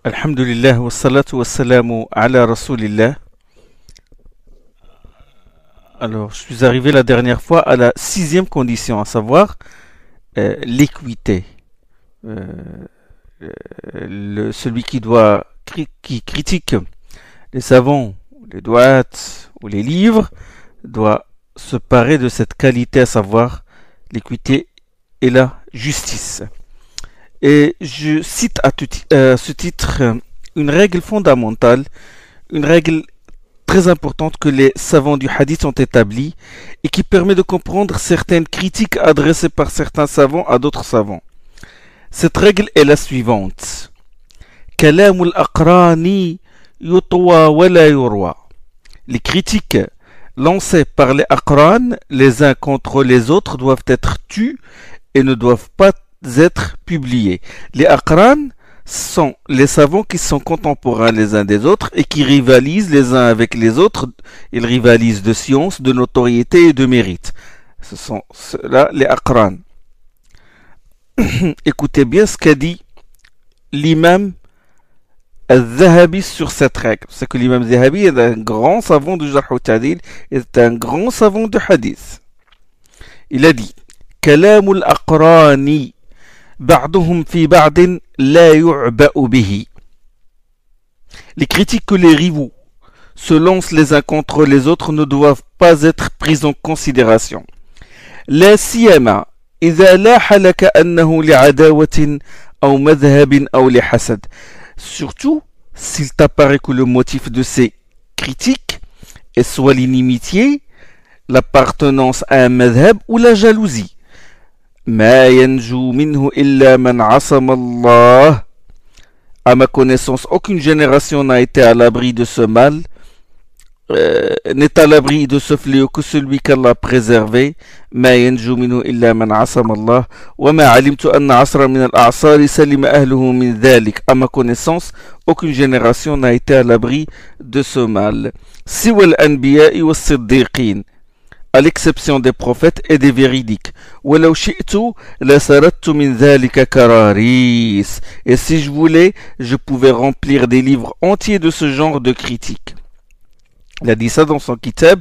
Alhamdulillah wa salatu wa salamu ala rasulillah. Alors, je suis arrivé la dernière fois à la sixième condition, à savoir l'équité. Euh, Celui qui critique les savants, les doigts ou les livres doit se parer de cette qualité, à savoir l'équité et la justice. Et je cite à ce titre une règle fondamentale, une règle très importante que les savants du hadith ont établie et qui permet de comprendre certaines critiques adressées par certains savants à d'autres savants. Cette règle est la suivante. Kalam al-aqrani yutwa wa la yurwa. Les critiques lancées par les aqran, les uns contre les autres, doivent être tues et ne doivent pas être publiés. Les aqran sont les savants qui sont contemporains les uns des autres et qui rivalisent les uns avec les autres. Ils rivalisent de science, de notoriété et de mérite. Ce sont ceux-là les aqran. Écoutez bien ce qu'a dit l'imam al-Zahabi sur cette règle. C'est que l'imam al-Zahabi est un grand savant du Jarh al-Ta'dil, est un grand savant du hadith. Il a dit كلام الأقران بعضهم في بعض لا يعبأ به. Les critiques que les rivaux se lancent les uns contre les autres ne doivent pas être prises en considération. لا سيما إذا لاح لك أنه لعداوة أو مذهب أو لحسد. Surtout s'il t'apparaît que le motif de ces critiques est soit l'inimitié, l'appartenance à un madhab ou la jalousie. ما ينجو منه إلا من عصم الله. À ma connaissance, aucune génération n'a été à l'abri de ce mal, n'est à l'abri de ce fléau que celui qu'Allah a préservé. ما ينجو منه إلا من عصم الله وما علمت أن عصرا من الأعصار سلم أهله من ذلك. À ma connaissance, aucune génération n'a été à l'abri de ce mal. سوى الأنبياء والصديقين, à l'exception des prophètes et des véridiques. وَلَوْ شِئْتُ لَسَرَدْتُ مِنْ ذَلِكَ كَرَارِيس. Et si je voulais, je pouvais remplir des livres entiers de ce genre de critiques. Il a dit ça dans son kitab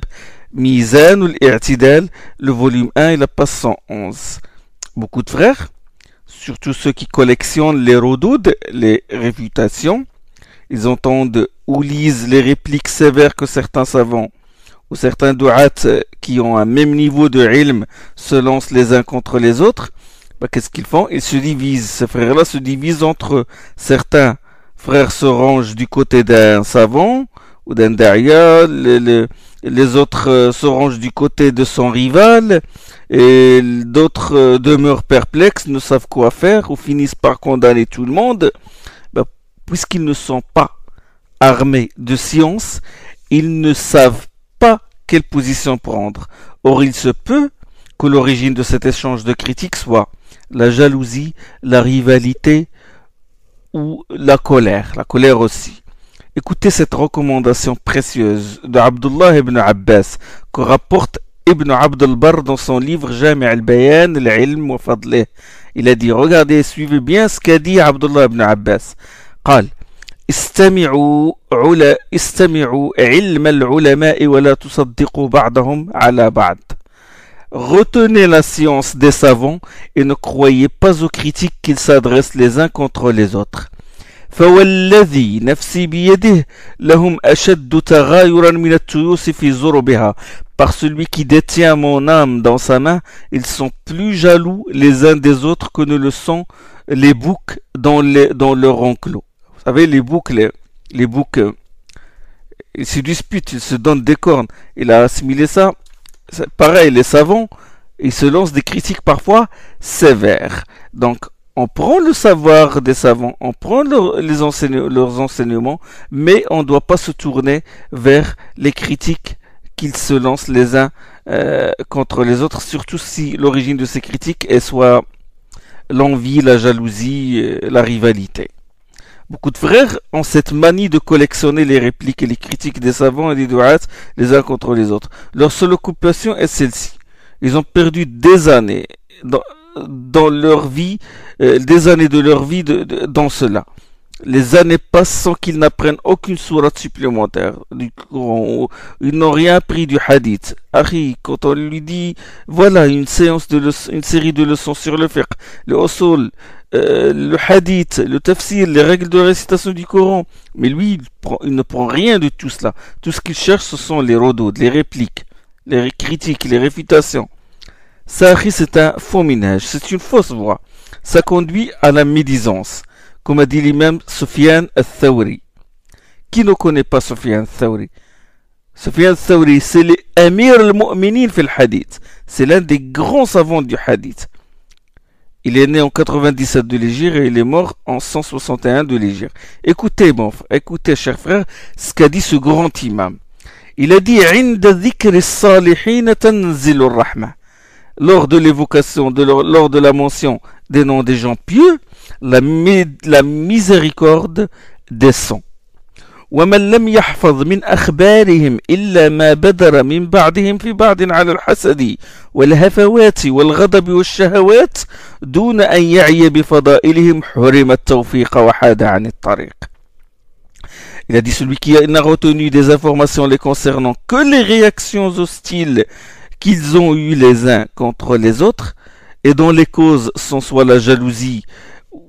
Mizan al-I'tidal, le volume 1 et la page 111. Beaucoup de frères, surtout ceux qui collectionnent les rodoud, les réfutations, ils entendent ou lisent les répliques sévères que certains savants ou certains du'at qui ont un même niveau de ilm se lancent les uns contre les autres. Qu'est-ce qu'ils font? Ils se divisent. Ces frères-là se divisent entre eux. Certains frères se rangent du côté d'un savant ou d'un da'iya, les autres se rangent du côté de son rival, et d'autres demeurent perplexes, ne savent quoi faire, ou finissent par condamner tout le monde. Puisqu'ils ne sont pas armés de science, ils ne savent pas quelle position prendre. Or, il se peut que l'origine de cet échange de critiques soit la jalousie, la rivalité ou la colère aussi. Écoutez cette recommandation précieuse de Abdullah ibn Abbas que rapporte Ibn Abd al-Barr dans son livre Jami' al-Bayan al-Ilm wa Fadlih. Il a dit, regardez, suivez bien ce qu'a dit Abdullah ibn Abbas. قال استمعوا علم العلماء ولا تصدقوا بعضهم على بعض. Retenez la science des savants et ne croyez pas aux critiques qu'ils s'adressent les uns contre les autres. فوالذي نفسي بيده لهم أشد تغايرا من التيوس في زربها. Par celui qui détient mon âme dans sa main, ils sont plus jaloux les uns des autres que ne le sont les boucs dans leur enclos. Vous savez, les boucs, ils se disputent, ils se donnent des cornes. Il a assimilé ça. Pareil, les savants, ils se lancent des critiques parfois sévères. Donc, on prend le savoir des savants, on prend leurs enseignements, mais on ne doit pas se tourner vers les critiques qu'ils se lancent les uns contre les autres, surtout si l'origine de ces critiques est soit l'envie, la jalousie, la rivalité. Beaucoup de frères ont cette manie de collectionner les répliques et les critiques des savants et des du'at les uns contre les autres. Leur seule occupation est celle-ci. Ils ont perdu des années dans leur vie, des années de leur vie dans cela. Les années passent sans qu'ils n'apprennent aucune sourate supplémentaire du Coran. Ils n'ont rien appris du hadith. Harry, quand on lui dit, voilà une série de leçons sur le fiqh, le usul, le hadith, le tafsir, les règles de récitation du Coran. Mais lui, il ne prend rien de tout cela. Tout ce qu'il cherche, ce sont les rodauds, les répliques, les critiques, les réfutations. Ça, c'est un faux minage, c'est une fausse voie. Ça conduit à la médisance. Comme a dit l'imam Sufyan al-Thawri. Qui ne connaît pas Sufyan al-Thawri? Sufyan al-Thawri, c'est l'Amir al-Mu'minin fil hadith. C'est l'un des grands savants du hadith. Il est né en 97 de l'Hégire et il est mort en 161 de l'Hégire. Écoutez, écoutez, chers frères, ce qu'a dit ce grand imam. Il a dit, عند ذكر الصالحين تنزل الرحمة. Lors de l'évocation, lors de la mention des noms des gens pieux, la miséricorde descend. ومن لم يحفظ من أخبارهم إلا ما بدر من بعدهم في بعض على الحسد والهفوات والغضب والشهوات دون أن يعي بفضائلهم حرم التوفيق وحاد عن الطريق. Il a dit celui qui n'a retenu des informations les concernant que les réactions hostiles qu'ils ont eues les uns contre les autres et dont les causes sont soit la jalousie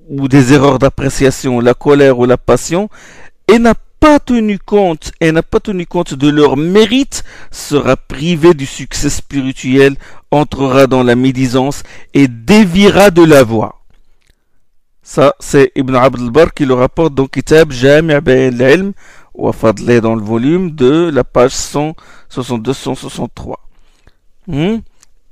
ou des erreurs d'appréciation, la colère ou la passion, et n'a pas tenu compte de leur mérite, sera privé du succès spirituel, entrera dans la médisance et déviera de la voie. Ça, c'est Ibn Abd al-Barr qui le rapporte dans Kitab Jami' Bayan al-Ilm wa Fadlih dans le volume de la page 162-163.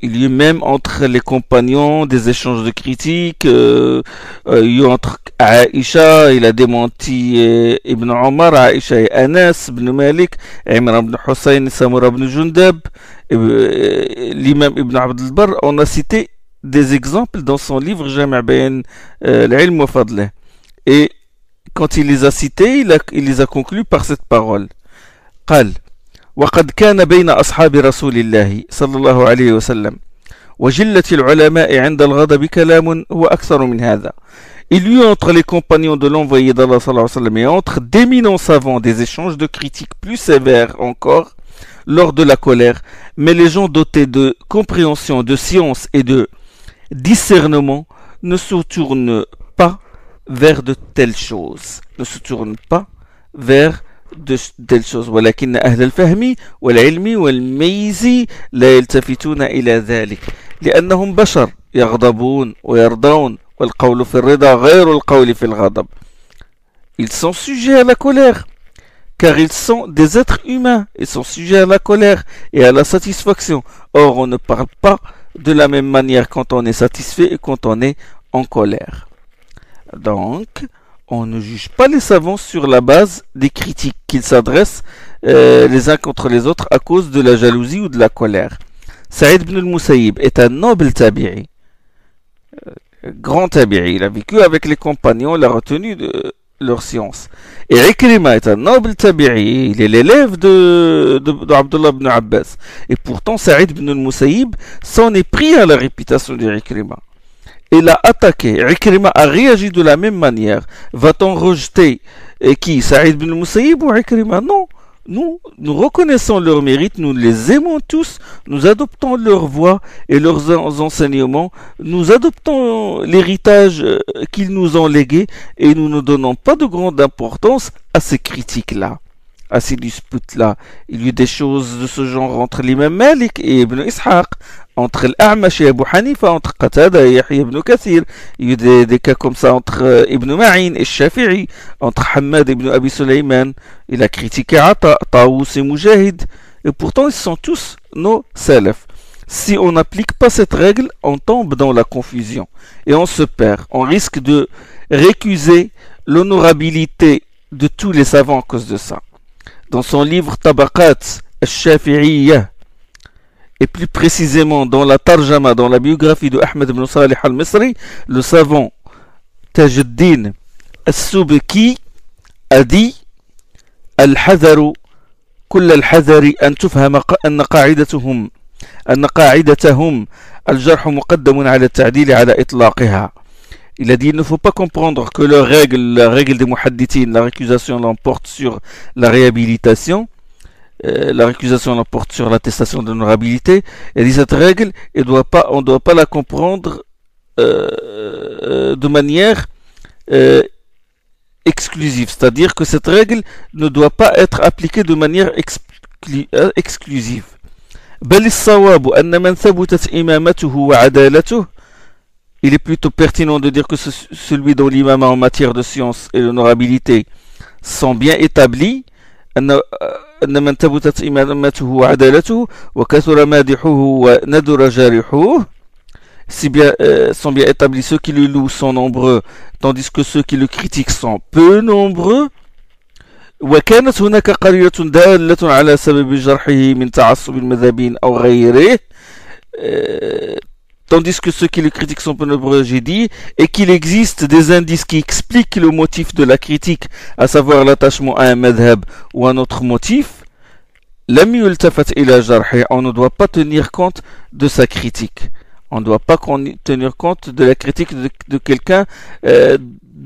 Il y a eu même entre les compagnons des échanges de critiques. Il y a entre Aïcha, il a démenti Ibn Omar, Aïcha et Anas, Ibn Malik, Imran ibn Hussein, Samura ibn Jundab, l'imam Ibn Abd al-Barr. On a cité des exemples dans son livre Jami' Bayan al-Ilm wa Fadlih. Et quand il les a cités, il les a conclus par cette parole. قال وقد كان بين أصحاب رسول الله صلى الله عليه وسلم وجلة العلماء عند الغضب كلام هو أكثر من هذا. Il y eut entre les compagnons de l'envoyé d'Allah sallallahu alayhi wa sallam et entre d'éminents savants des échanges de critiques plus sévères encore lors de la colère, mais les gens dotés de compréhension, de science et de discernement ne se tournent pas vers de telles choses. Ne se tournent pas vers de telles choses. ولكن أهل الفهم والعلم والميز لا يلتفتون إلى ذلك لأنهم بشر يغضبون ويرضون والقول في الرضا غير القول في الغضب. Ils sont sujets à la colère car ils sont des êtres humains. Ils sont sujets à la colère et à la satisfaction. Or on ne parle pas de la même manière quand on est satisfait et quand on est en colère. Donc on ne juge pas les savants sur la base des critiques qu'ils s'adressent les uns contre les autres à cause de la jalousie ou de la colère. Saïd ibn al-Musayyib est un noble tabi'i, grand tabi'i. Il a vécu avec les compagnons, il a retenu de leur science. Et Ikrima est un noble tabi'i, il est l'élève de Abdullah ibn Abbas. Et pourtant, Saïd ibn al-Musayyib s'en est pris à la réputation d'Ikrima. Il a attaqué. Ikrima a réagi de la même manière. Va-t-on rejeter qui, Saïd ibn al-Musayyib ou Ikrima? Non. Nous reconnaissons leurs mérites, nous les aimons tous, nous adoptons leur voix et leurs enseignements, nous adoptons l'héritage qu'ils nous ont légué et nous ne donnons pas de grande importance à ces critiques-là, à ces disputes-là. Il y a eu des choses de ce genre entre l'imam Malik et Ibn Ishaq, entre l'A'mash et Abu Hanifa, entre Qatada et Yahya ibn Kathir. Il y a eu des cas comme ça entre Ibn Ma'in et Shafi'i, entre Hamad ibn Abi Sulayman. Il a critiqué Ata, Taous et Mujahid. Et pourtant, ils sont tous nos salafs. Si on n'applique pas cette règle, on tombe dans la confusion. Et on se perd. On risque de récuser l'honorabilité de tous les savants à cause de ça. Dans son livre Tabaqat al-Shafi'iyya, et plus précisément dans la Tarjama, dans la biographie de Ahmed ibn Salih al-Misri, le savant Tajuddin al-Subki a dit Al-Hadaru كل الحذر أن تفهم أن قاعدتهم الجرح مقدم على التعديل على إطلاقها. Il a dit il ne faut pas comprendre que la règle des muhaddithin, la récusation l'emporte sur la réhabilitation, la récusation l'emporte sur l'attestation d'honorabilité. Il a dit cette règle, on ne doit pas la comprendre de manière exclusive, c'est-à-dire que cette règle ne doit pas être appliquée de manière exclusive. بل الصواب أن من ثبتت إمامته وعدالته. Il est plutôt pertinent de dire que celui dont l'imam en matière de science et l'honorabilité sont bien établis, أن من ثبتت إمامته وعدالته وكثر مادحه وندر جارحه. Si bien, sont bien établis, ceux qui le louent sont nombreux, tandis que ceux qui le critiquent sont peu nombreux. وكانت هناك قرينة دالة على سبب جرحه من تعصب المذهبين أو غيره. Tandis que ceux qui le critiquent sont peu nombreux, j'ai dit, et qu'il existe des indices qui expliquent le motif de la critique, à savoir l'attachement à un madhab ou un autre motif. لم يلتفت إلى جرحه. On ne doit pas tenir compte de sa critique. On ne doit pas tenir compte de la critique de quelqu'un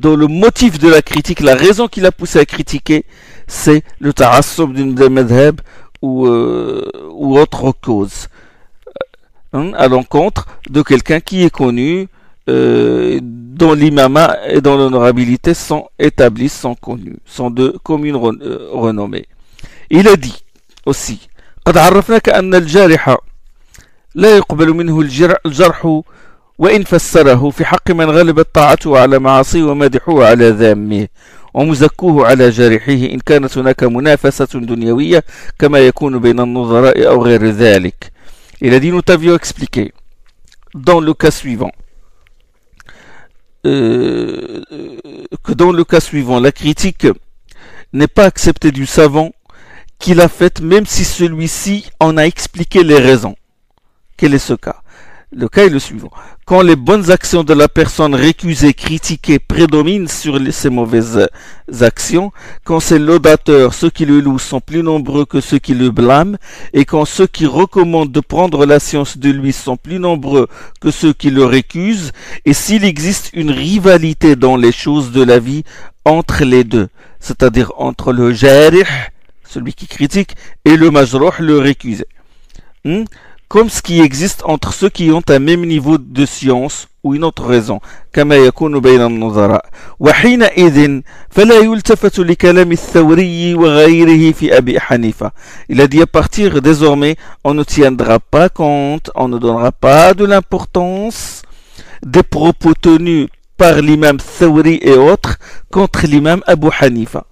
dont le motif de la critique, la raison qui l'a poussé à critiquer, c'est le ta'assub d'un madhab ou autre cause. À l'encontre de quelqu'un qui est connu, dont l'imama et dont l'honorabilité sont établis, sont connus, sont de commune renommée. Il a dit aussi, قد عرفناك أن الجارح لا يقبل منه الجرح وإن فسره في حق من غلبت طاعته على معاصيه ومدحوه على ذامه ومزكوه على جارحه إن كانت هناك منافسة دنيوية كما يكون بين النظراء أو غير ذلك. Il a dit, nous t'avions expliqué, dans le cas suivant, que dans le cas suivant, la critique n'est pas acceptée du savant qui l'a faite, même si celui-ci en a expliqué les raisons. Quel est ce cas? Le cas est le suivant. Quand les bonnes actions de la personne récusée, critiquée, prédominent sur ses mauvaises actions, quand ses laudateurs, ceux qui le louent, sont plus nombreux que ceux qui le blâment, et quand ceux qui recommandent de prendre la science de lui sont plus nombreux que ceux qui le récusent, et s'il existe une rivalité dans les choses de la vie entre les deux, c'est-à-dire entre le jarih, celui qui critique, et le majrouh, le récusé. Comme ce qui existe entre ceux qui ont un même niveau de science ou une autre raison, كما يكون بين النظراء. وحينئذ فلا يلتفت لكلام الثوري وغيره في أبي حنيفة. Il a dit à partir désormais, on ne tiendra pas compte, on ne donnera pas de l'importance des propos tenus par l'imam Thawri et autres contre l'imam Abu Hanifa.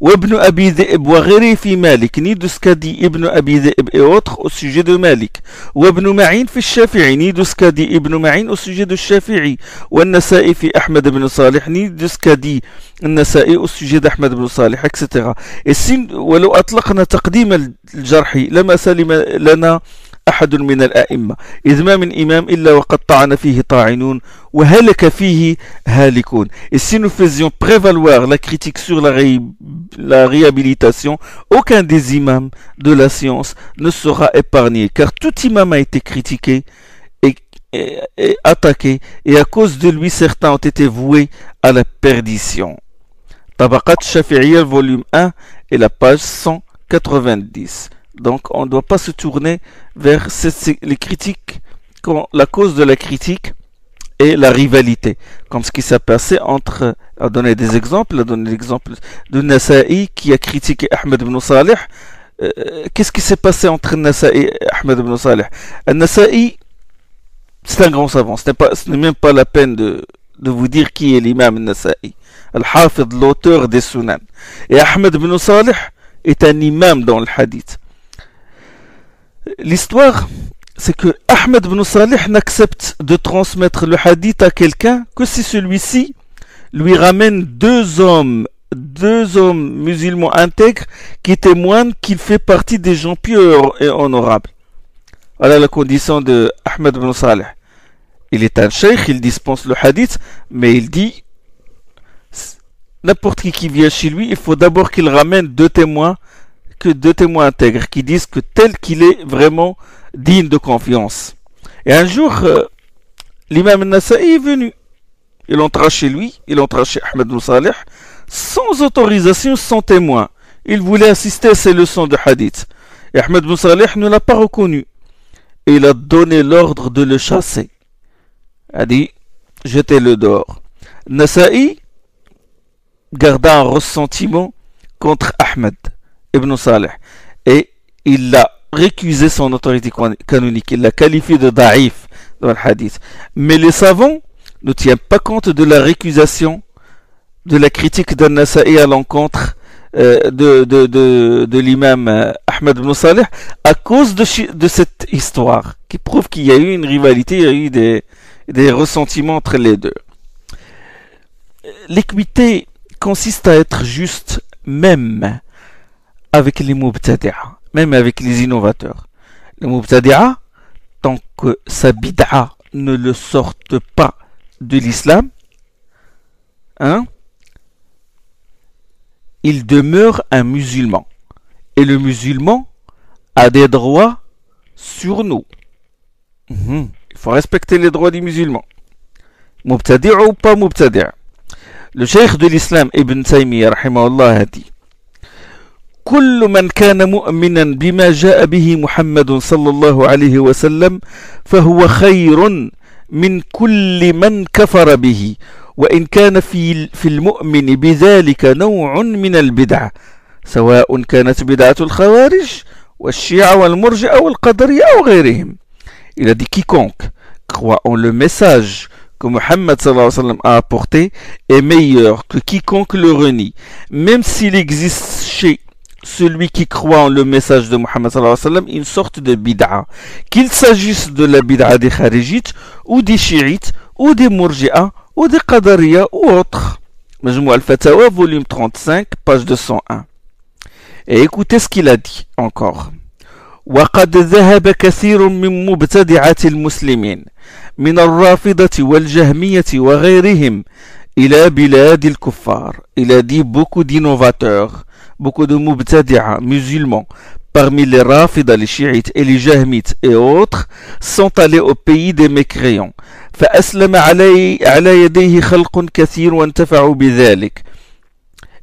وابن أبي ذئب وغيره في مالك, ni de ce qu'a dit Ibn Abi Dhi'b et autres au sujet de Malik. وابن معين في الشافعي, ni de ce qu'a dit Ibn Ma'in au sujet de Shafi'i. والنسائي في أحمد بن صالح, ni de ce qu'a dit النسائي au sujet d'Ahmad بن صالح, etc. Et si ولو أطلقنا تقديم الجرح لما سلم لنا أحد من الأئمة إذ ما من إمام إلا وقد طعن فيه طاعنون وهلك فيه هالكون. Et si nous faisions prévaloir la critique sur la réhabilitation, aucun des imams de la science ne sera épargné, car tout imam a été critiqué et attaqué, et à cause de lui certains ont été voués à la perdition. Tabaqat Shafi'iyya, volume 1 et la page 190. Donc on ne doit pas se tourner vers les critiques quand la cause de la critique est la rivalité, comme ce qui s'est passé entre, à donner des exemples, à donner l'exemple de Nasa'i qui a critiqué Ahmed ibn Salih. Qu'est-ce qui s'est passé entre Nasa'i et Ahmed ibn Salih? Nasa'i, c'est un grand savant, ce n'est même pas la peine de vous dire qui est l'imam Nasa'i, Al-Hafid, l'auteur des Sunan. Et Ahmed ibn Salih est un imam dans le hadith. L'histoire, c'est que Ahmed ibn Salih n'accepte de transmettre le hadith à quelqu'un que si celui-ci lui ramène deux hommes musulmans intègres qui témoignent qu'il fait partie des gens pieux et honorables. Voilà la condition de Ahmed ibn Salih. Il est un cheikh, il dispense le hadith, mais il dit n'importe qui vient chez lui, il faut d'abord qu'il ramène deux témoins intègres qui disent que tel qu'il est vraiment digne de confiance. Et un jour, l'imam Nasa'i est venu. il entra chez lui, il entra chez Ahmed ibn Salih, sans autorisation, sans témoin. Il voulait assister à ses leçons de hadith. Et Ahmed ibn Salih ne l'a pas reconnu. Et il a donné l'ordre de le chasser. Il a dit, jetez-le dehors. Nasa'i garda un ressentiment contre Ahmed ibn Salih. Et il l'a récusé son autorité canonique. Il l'a qualifié de da'if dans le hadith. Mais les savants ne tiennent pas compte de la récusation, de la critique d'An-Nasa'i à l'encontre de l'imam Ahmed ibn Salih à cause de cette histoire qui prouve qu'il y a eu une rivalité, il y a eu des ressentiments entre les deux. L'équité consiste à être juste même avec les mubtadi'a, même avec les innovateurs. Les mubtadi'a, tant que sa bid'a ne le sorte pas de l'islam, il demeure un musulman. Et le musulman a des droits sur nous. Il faut respecter les droits des musulmans. Mubtadi' ou pas mubtadi'. Le cheikh de l'islam Ibn Taymiyyah rahimahullah a dit: كل من كان مؤمنا بما جاء به محمد صلى الله عليه وسلم فهو خير من كل من كفر به وإن كان في المؤمن بذلك نوع من البدعة سواء كانت بدعة الخوارج والشيعة والمرجئة والقدرية أو غيرهم. Il a dit quiconque croit en le message que Mohammed sallallahu alayhi wa sallam a apporté est meilleur que quiconque le renie, même s'il existe chez celui qui croit en le message de Mohammed sallallahu alayhi wa sallam une sorte de bid'a, qu'il s'agisse de la bid'a des kharijites ou des chiites ou des murji'a ou des qadariya ou autres. Majmou al-Fatawa, volume 35, page 201. Et écoutez ce qu'il a dit encore. وقد ذهب كثير من مبتدعة المسلمين من الرافضة والجهمية وغيرهم إلى بلاد الكفار. Il a dit beaucoup d'innovateurs, beaucoup de mubtadi'a musulmans parmi les rafidas, les chiites et les jahmites et autres sont allés au pays des mécréants. فأسلم على يديه خلق كثير وانتفعوا بذلك.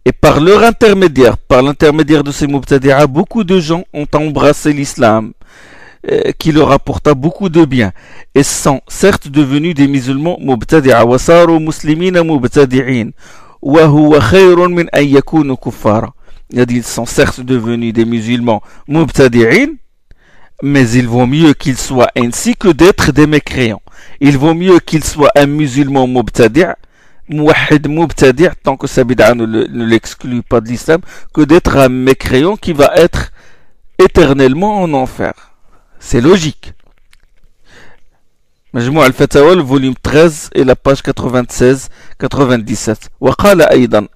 Et par leur intermédiaire, par l'intermédiaire de ces mubtadi'a, beaucoup de gens ont embrassé l'islam, qui leur apporta beaucoup de bien, et sont certes devenus des musulmans mubtadi'a, wasaru muslimina mubtadi'in, wa huwa khayrun min an yakunu kuffara. Ils sont certes devenus des musulmans mubtadi'in, mais il vaut mieux qu'ils soient ainsi que d'être des mécréants. Il vaut mieux qu'ils soient un musulman mubtadi', mouahid mubtadi', tant que sa bid'a ne l'exclut pas de l'islam, que d'être un mécréant qui va être éternellement en enfer. C'est logique. Majmou al-Fatawa, volume 13 et la page 96-97. وقال أيضا,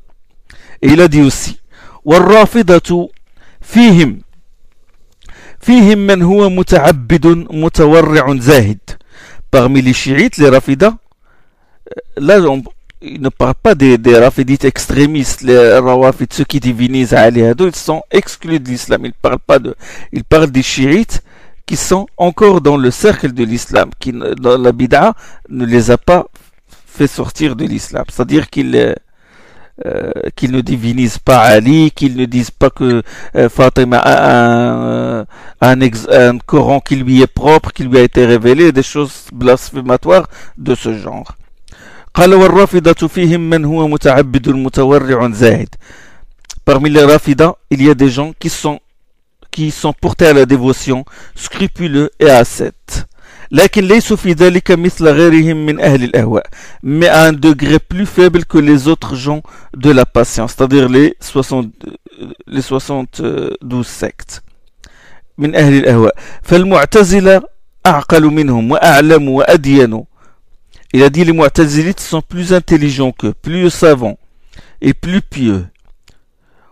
et il a dit aussi, والرافضة فيهم من هو متعبد متورع زاهد. Parmi les chiites, les rafidas, là il ne parle pas des rafidites extrémistes, les rawafites, ceux qui divinisent Ali Hado, ils sont exclus de l'islam. Il parle des chiites qui sont encore dans le cercle de l'islam, qui dans la bid'a ne les a pas fait sortir de l'islam. C'est-à-dire qu'ils ne divinisent pas Ali, qu'ils ne disent pas que Fatima a un Coran qui lui est propre, qui lui a été révélé, des choses blasphématoires de ce genre. قال والرافضة فيهم من هو متعبد متورع زاهد. Parmi les rafidas, il y a des gens qui sont portés à la dévotion, scrupuleux et ascètes. لكن ليسوا في ذلك مثل غيرهم من أهل الأهواء, mais à un degré plus faible que les autres gens de la patience, c'est-à-dire les 72 sectes. من أهل الأهواء فالمعتزلة أعقل منهم وأعلم وأدين. Il a dit les mu'tazilites sont plus intelligents qu'eux, plus savants et plus pieux.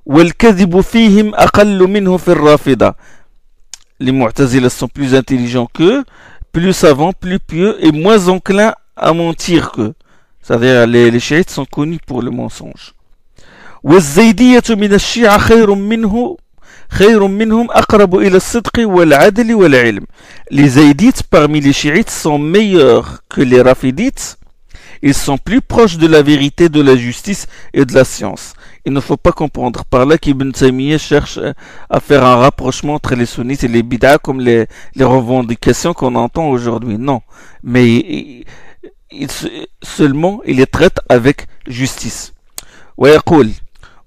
والكذب فيهم أقل منه في الرافضة. Les mu'tazilas sont plus intelligents qu'eux, plus savants, plus pieux et moins enclins à mentir qu'eux. C'est-à-dire les chiites sont connus pour le mensonge. والزيدية من الشيعة خير منهم أقرب إلى الصدق والعدل والعلم. Les zaydites parmi les chiites sont meilleurs que les rafidites Ils sont plus proches de la vérité, de la justice et de la science. Il ne faut pas comprendre par là qu'Ibn Taymiyyah cherche à faire un rapprochement entre les sunnites et les bid'ah comme les revendications qu'on entend aujourd'hui. Non. Mais seulement il les traite avec justice. ويقول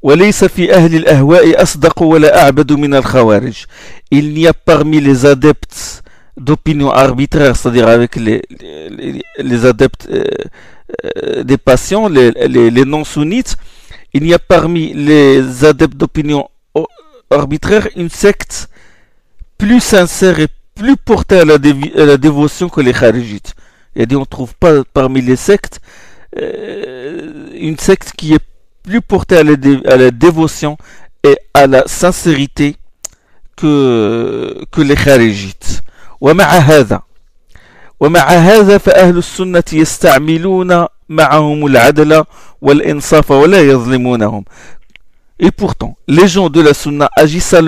وليس في أهل الأهواء أصدق ولا أعبد من الخوارج. Il n'y a parmi les adeptes d'opinion arbitraire, c'est-à-dire avec les adeptes des passions, les non-sunnites, il n'y a parmi les adeptes d'opinion arbitraire une secte plus sincère et plus portée à la dévotion que les kharijites. Et on ne trouve pas parmi les sectes une secte qui est plus portée à la dévotion et à la sincérité que les kharijites. ومع هذا فأهل السنة يستعملون معهم العدل والإنصاف ولا يظلمونهم. Et pourtant, les gens de la sunna agissent à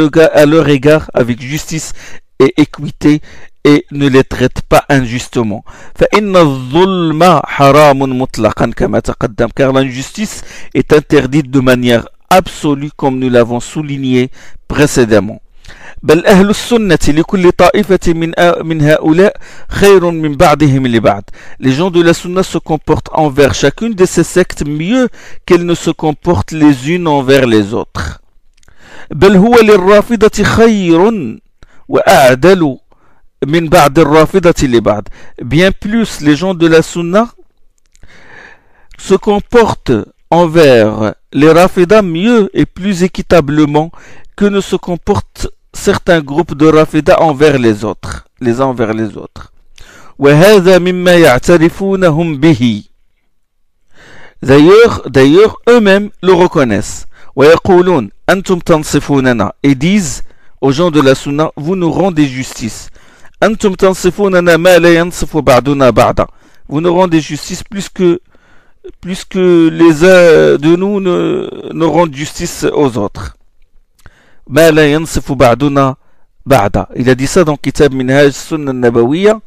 leur égard avec justice et équité et ne les traitent pas injustement. فإن الظلم حرام مطلقا كما تقدم, car l'injustice est interdite de manière absolue comme nous l'avons souligné précédemment. بل أهل السنة لكل طائفة من هؤلاء خير من بعضهم لبعض. Les gens de la sunna se comportent envers chacune de ces sectes mieux qu'elles ne se comportent les unes envers les autres. بل هو للرافضة خير وأعدل من بعض الرافضة لبعض. Bien plus, les gens de la sunna se comportent envers les rafidas mieux et plus équitablement que ne se comportent certains groupes de rafidas envers les autres, les uns envers les autres. وهذا مما يعترفونهم به. D'ailleurs, eux-mêmes le reconnaissent. ويقولون أنتم تنصفوننا, et disent aux gens de la sunna, vous nous rendez justice. أنتم تنصفوننا ما لا ينصف بعضنا بعضا. Vous nous rendez justice plus que les uns de nous ne rendent justice aux autres. ما لا ينصف بعضنا بعضا. Il a dit ça dans Kitab Minhaj Sunnah Nabawiyya,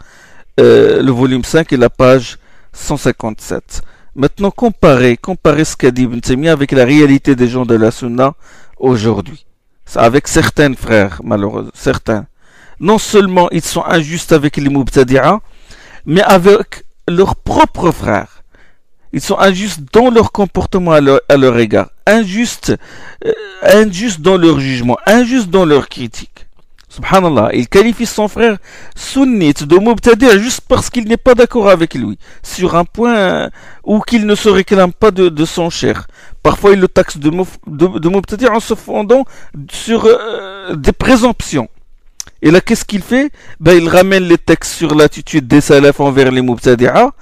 le volume 5 et la page 157. Maintenant, comparez ce qu'a dit Ibn Taymiyyah avec la réalité des gens de la Sunna aujourd'hui. Avec certains frères, malheureusement, certains. Non seulement ils sont injustes avec les Mubtadi'a, mais avec leurs propres frères. Ils sont injustes dans leur comportement à leur égard, injustes dans leur jugement, injustes dans leur critique. Subhanallah, il qualifie son frère sunnite de Mubtadi' juste parce qu'il n'est pas d'accord avec lui, sur un point où qu'il ne se réclame pas de son cher. Parfois il le taxe de Mubtadi' en se fondant sur des présomptions. Et là, qu'est-ce qu'il fait? Il ramène les textes sur l'attitude des salafs envers les Mubtadi'a,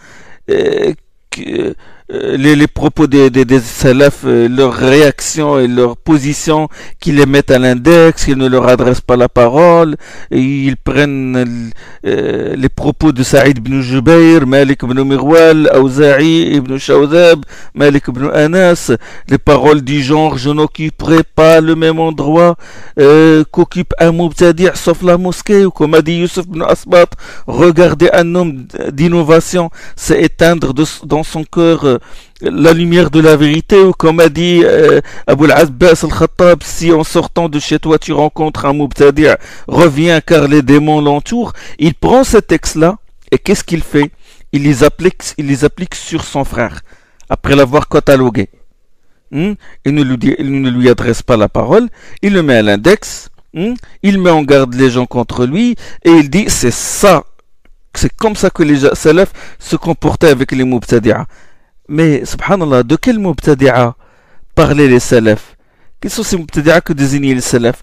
les propos des salafs, leurs réactions et leurs positions, qu'ils les mettent à l'index, qu'ils ne leur adressent pas la parole, et ils prennent les propos de Saïd ibn Jubayr, Malik ibn Mirwal, Awza'i ibn Shawzab, Malik ibn Anas, les paroles du genre je n'occuperai pas le même endroit qu'occupe un Mubtadi' sauf la mosquée, ou comme a dit Youssef ibn Asbat, regarder un homme d'innovation, c'est éteindre dans son cœur la lumière de la vérité, ou comme a dit Abu al-Abbas al-Khattab, si en sortant de chez toi tu rencontres un Mubtadi', reviens car les démons l'entourent. Il prend ces textes-là et qu'est-ce qu'il fait? Il les applique sur son frère après l'avoir catalogué. Il ne lui adresse pas la parole, il le met à l'index, il met en garde les gens contre lui et il dit c'est comme ça que les salafs se comportaient avec les Mubtadi'a. Mais, subhanallah, de quel Mubtadi'a parlaient les salafs? Quels sont ces Mubtadi'a que désignaient les salafs?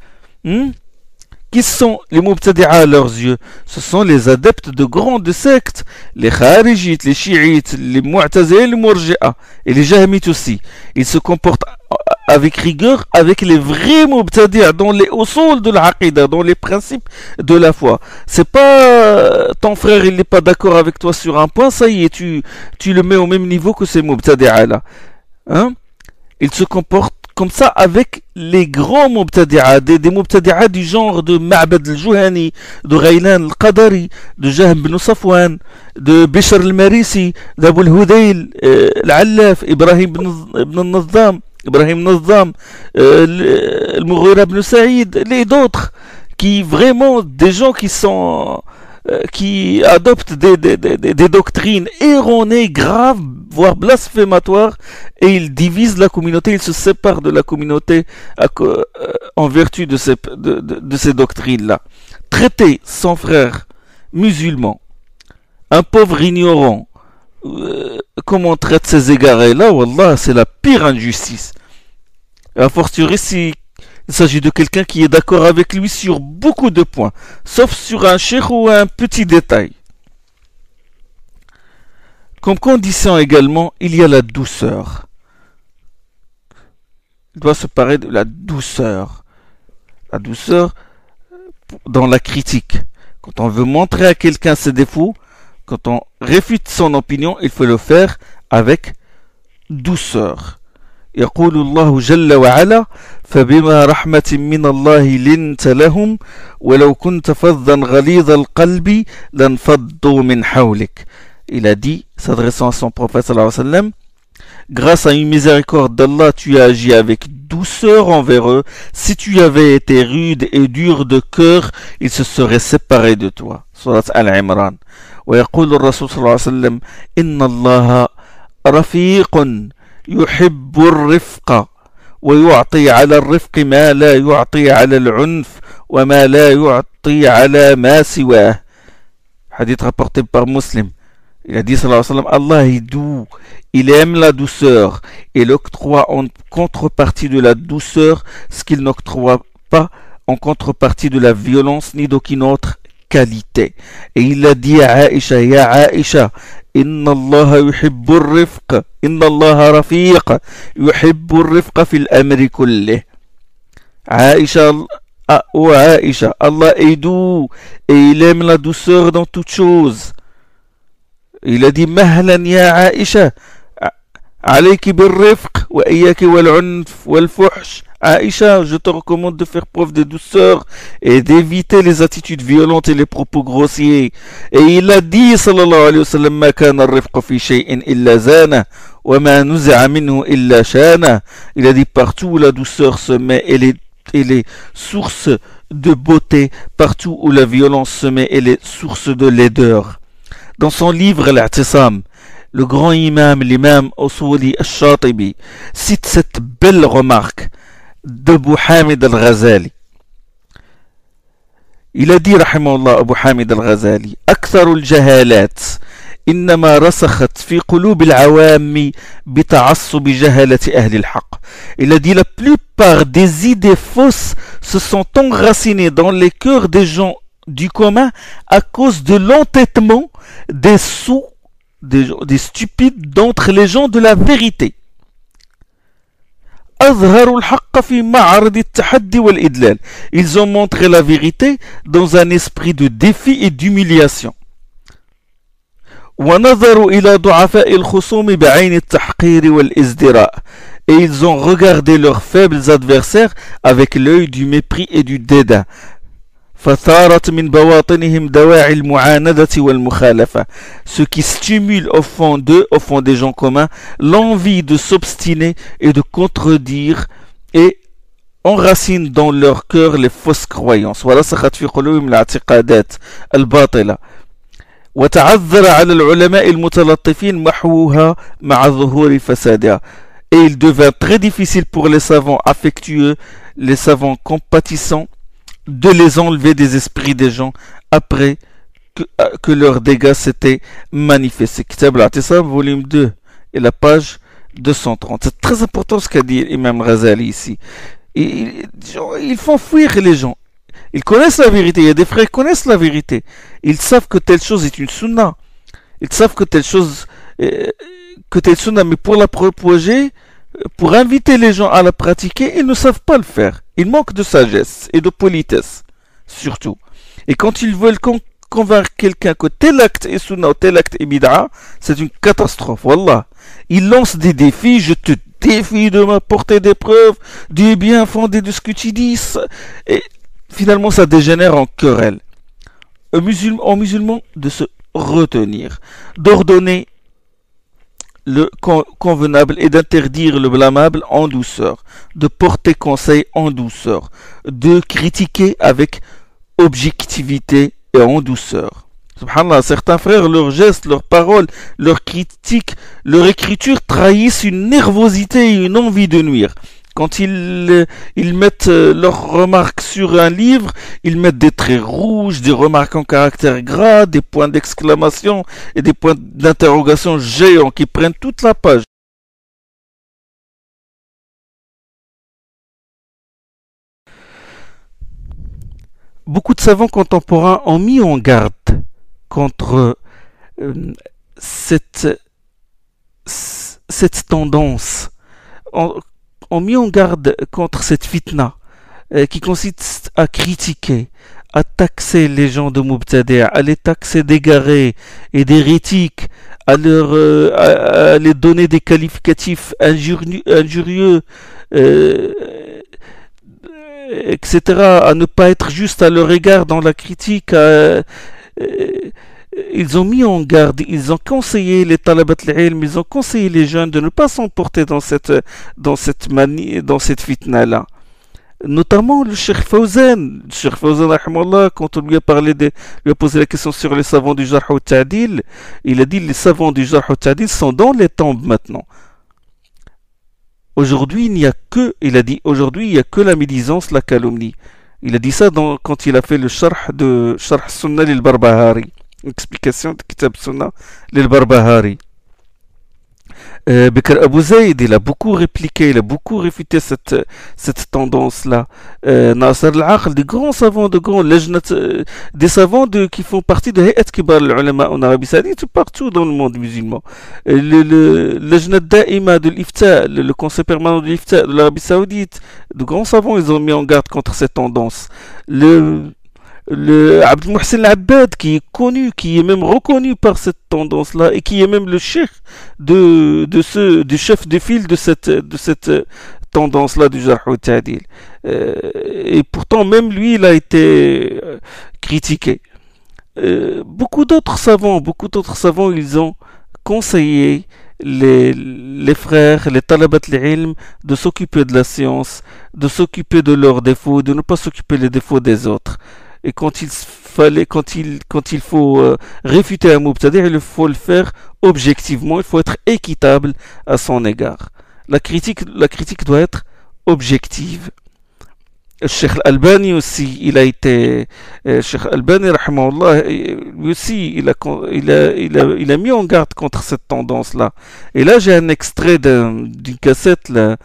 Qui sont les Mubtadi'a à leurs yeux? Ce sont les adeptes de grandes sectes, les Kharijites, les Chiites, les Mu'tazila, les Murji'a, et les Jahmites aussi. Ils se comportent avec rigueur avec les vrais Mubtadi'a dans les usul de l'aqida, dans les principes de la foi. C'est pas ton frère il n'est pas d'accord avec toi sur un point, ça y est, tu le mets au même niveau que ces Mubtadi'a là. Ils se comportent comme ça avec les grands mubtadi'a, des mubtadi'a du genre de Ma'bad al-Juhani, de Ghaylan al-Qadari, de Jahm ibn Safwan, de Bishr al-Marisi, d'Abu al-Hudayl, al-Allaf, Ibrahim ibn Nazzam, al-Mughira ibn Saïd, les d'autres, qui vraiment, des gens qui adoptent des doctrines erronées, graves, voire blasphématoires, et ils divisent la communauté, ils se séparent de la communauté en vertu de ces doctrines-là. Traiter son frère musulman, un pauvre ignorant, comme on traite ces égarés-là, wallah, c'est la pire injustice. A fortiori si il s'agit de quelqu'un qui est d'accord avec lui sur beaucoup de points, sauf sur un cheikh ou un petit détail. Comme condition également, il y a la douceur. Il doit se parler de la douceur. La douceur dans la critique. Quand on veut montrer à quelqu'un ses défauts, quand on réfute son opinion, il faut le faire avec douceur. يقول الله جل وعلا فبما رحمة من الله لنت لهم ولو كنت فظا غليظ القلب لانفضوا من حولك. Il a dit, s'adressant à son prophète sallallahu alayhi wa sallam, grâce à une miséricorde d'Allah, tu as agi avec douceur envers eux. Si tu avais été rude et dur de cœur, ils se seraient séparés de toi. Surat Al-Imran. ويقول الرسول صلى الله عليه وسلم إن الله رفيق يحب الرفق ويعطي على الرفق ما لا يعطي على العنف وما لا يعطي على ما سواه. Hadith rapporté par Muslim. Il a dit sallallahu alayhi wa sallam, Allah est doux, il aime la douceur et il octroie en contrepartie de la douceur ce qu'il n'octroie pas en contrepartie de la violence ni d'aucune autre qualité. Et il a dit à Aïcha, ya Aïcha, Inna Allah yuhibbu ar-rifq, Inna Allah rafiq, yuhibbu ar-rifq fil amri kullih. Aïcha, oh Aïcha, Allah est doux et il aime la douceur dans toutes choses. Il a dit Mahlan ya Aïcha, alayki bil-rifq wa iyaki wal-unf wal-fuhsh. Aïcha, je te recommande de faire preuve de douceur et d'éviter les attitudes violentes et les propos grossiers. Et il a dit, sallallahu alayhi wa sallam, ma kana ar-rifq fi shay'in illa zana wa ma nuzi'a minhu illa shana. Il a dit partout où la douceur se met, elle est source de beauté. Partout où la violence se met, elle est source de laideur. Dans son livre Al-I'tisam, le grand imam, l'imam Usuli al-Shatibi, cite cette belle remarque d'Abu Hamid al-Ghazali. Il a dit, rahimahullah, Abu Hamid al-Ghazali, أكثر الجهالات إنما رسخت في قلوب العوام بتعصب جهالة أهل الحق. Il a dit, la plupart des idées fausses se sont enracinées dans les cœurs des gens du commun à cause de l'entêtement des sots, des stupides d'entre les gens de la vérité. Ils ont montré la vérité dans un esprit de défi et d'humiliation. Et ils ont regardé leurs faibles adversaires avec l'œil du mépris et du dédain. Ce qui stimule au fond d'eux, au fond des gens communs, l'envie de s'obstiner et de contredire et enracine dans leur cœur les fausses croyances. Et il devint très difficile pour les savants affectueux, les savants compatissants, de les enlever des esprits des gens après que leurs dégâts s'étaient manifestés. Kitab al-I'tisam, volume 2, et la page 230. C'est très important ce qu'a dit Imam Ghazali ici. Ils font fuir les gens. Ils connaissent la vérité. Il y a des frères qui connaissent la vérité. Ils savent que telle chose est une sunna. Ils savent que telle chose, sunna, mais pour la propager, pour inviter les gens à la pratiquer, ils ne savent pas le faire. Ils manquent de sagesse et de politesse, surtout. Et quand ils veulent convaincre quelqu'un que tel acte est sunna ou tel acte est bid'a, c'est une catastrophe, wallah. Il lance des défis, je te défie de m'apporter des preuves du bien fondé de ce que tu dis. Et finalement, ça dégénère en querelle. En musulman, de se retenir, d'ordonner le convenable et d'interdire le blâmable en douceur, de porter conseil en douceur, de critiquer avec objectivité et en douceur. Subhanallah, certains frères, leurs gestes, leurs paroles, leurs critiques, leur écriture trahissent une nervosité et une envie de nuire. Quand ils mettent leurs remarques sur un livre, ils mettent des traits rouges, des remarques en caractère gras, des points d'exclamation et des points d'interrogation géants qui prennent toute la page. Beaucoup de savants contemporains ont mis en garde contre cette, cette tendance, ont mis en garde contre cette fitna qui consiste à critiquer, à taxer les gens de Mubtadi', à les taxer d'égarés et d'hérétiques, à les donner des qualificatifs injurieux, etc., à ne pas être juste à leur égard dans la critique. Ils ont mis en garde, ils ont conseillé les talabat al-ilm, ils ont conseillé les jeunes de ne pas s'emporter dans cette manie, dans cette fitna-là. Notamment le Cheikh Fawzan. Le Cheikh Fawzan, quand on lui a lui a posé la question sur les savants du Jarh wa Ta'dil, il a dit les savants du Jarh wa Ta'dil sont dans les tombes maintenant. Aujourd'hui, il a dit la médisance, la calomnie. Il a dit ça quand il a fait le Sharh Sunnah lil Barbahari. Explication de Kitab Sunnah lil Barbahari. Bekr Abou Zayd, il a beaucoup répliqué, il a beaucoup réfuté cette tendance-là. Nasser al-Aql, des grands savants, des savants qui font partie de Hayat Kibar al-Ulama en Arabie Saoudite, partout dans le monde musulman. Le Lajnat Da'ima de l'Ifta, le Conseil permanent de l'Ifta de l'Arabie Saoudite, de grands savants, ils ont mis en garde contre cette tendance. Le Abd Mohsen Al-Abbad, qui est connu, qui est même reconnu par cette tendance-là, et qui est même le chef du chef de file de cette tendance-là du Jarh wa Ta'dil. Et pourtant, même lui, il a été critiqué. Beaucoup d'autres savants, ils ont conseillé les frères, les talabat al-ilm, de s'occuper de la science, de s'occuper de leurs défauts, de ne pas s'occuper des défauts des autres. Et quand il faut réfuter un mubtadi', il faut le faire objectivement, il faut être équitable à son égard. La critique doit être objective. Cheikh Al-Albani aussi, il a été Cheikh Al-Albani rahimahullah, lui aussi il a mis en garde contre cette tendance-là. Et là j'ai un extrait d'une cassette là,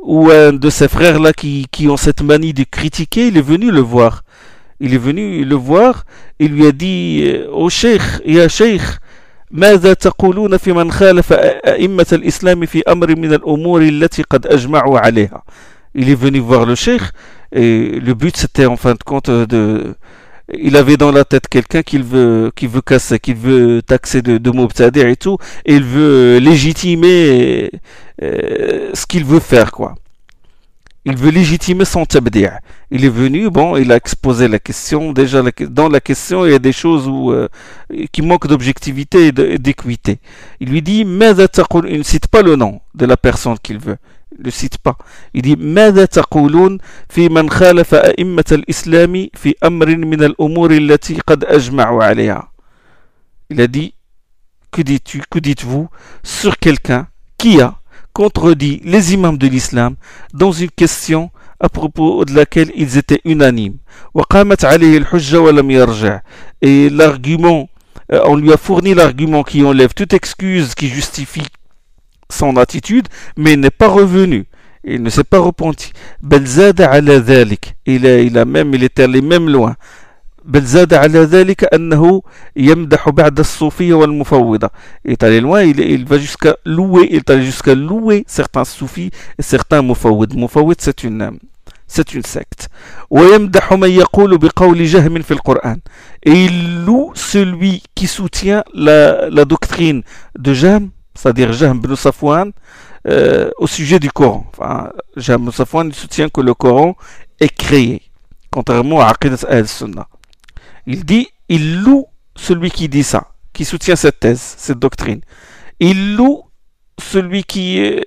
où un de ses frères là qui ont cette manie de critiquer, il est venu le voir. Il lui a dit au Cheikh, ya Cheikh, ماذا تقولون في من خالف أئمة الإسلام في أمر من الأمور التي قد أجمعوا عليها. Il est venu voir le Cheikh et le but c'était en fin de compte il avait dans la tête quelqu'un qu'il veut casser, qu'il veut taxer de mubtadi' et tout, et il veut légitimer ce qu'il veut faire, quoi. Il veut légitimer son tabdi'. Il est venu, il a exposé la question. Déjà, dans la question, il y a des choses qui manquent d'objectivité et d'équité. Il lui dit, il ne cite pas le nom de la personne qu'il veut. Il ne le cite pas. Il dit, ماذا تقولون في من خالف أئمة الإسلام في أمر من الأمور التي قد أجمعوا عليها. Il a dit, que dites-vous sur quelqu'un qui a contredit les imams de l'islam dans une question à propos de laquelle ils étaient unanimes. Et l'argument, on lui a fourni l'argument qui enlève toute excuse qui justifie son attitude, mais il n'est pas revenu. Il ne s'est pas repenti. Il est allé même loin. بل زاد على ذلك أنه يمدح بعد الصوفية والمفوضة. Il est allé loin, il est allé jusqu'à louer certains soufis et certains mufawwid. Mufawwid, c'est une c'est une secte. ويمدح من يقول بقول جهم في القرآن. Et il loue celui qui soutient la doctrine de Jahm, c'est-à-dire Jahm ibn Safwan, au sujet du Coran. Enfin, Jahm ibn Safwan il soutient que le Coran est créé, contrairement à Aqidat al-Sunnah. Il dit, il loue celui qui dit ça, qui soutient cette thèse, cette doctrine. Il loue celui qui